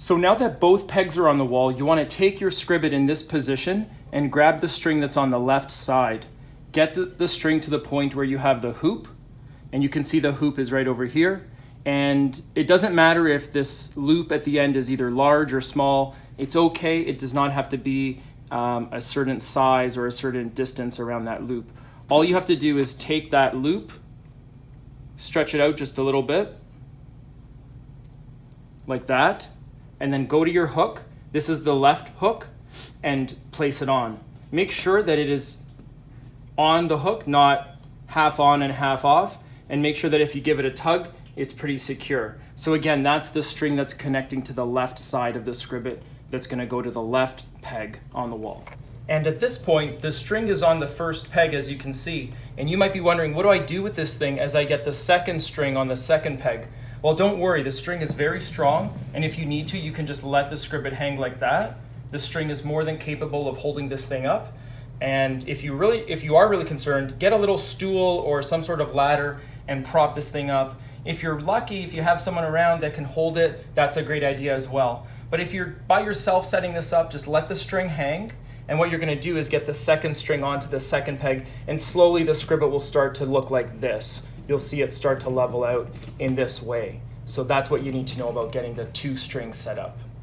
So now that both pegs are on the wall, you want to take your SCRIBIT in this position and grab the string that's on the left side. Get the string to the point where you have the hoop, and you can see the hoop is right over here. And it doesn't matter if this loop at the end is either large or small. It's okay. It does not have to be a certain size or a certain distance around that loop. All you have to do is take that loop, stretch it out just a little bit, like that, and then go to your hook. This is the left hook, and place it on. Make sure that it is on the hook, not half on and half off, and make sure that if you give it a tug, it's pretty secure. So again, that's the string that's connecting to the left side of the SCRIBIT that's going to go to the left peg on the wall. And at this point, the string is on the first peg, as you can see. And you might be wondering, what do I do with this thing as I get the second string on the second peg? Well, don't worry, the string is very strong, and if you need to, you can just let the SCRIBIT hang like that. The string is more than capable of holding this thing up. And if you are really concerned, get a little stool or some sort of ladder and prop this thing up. If you're lucky, if you have someone around that can hold it, that's a great idea as well. But if you're by yourself setting this up, just let the string hang. And what you're going to do is get the second string onto the second peg, and slowly the SCRIBIT will start to look like this. You'll see it start to level out in this way. So that's what you need to know about getting the two strings set up.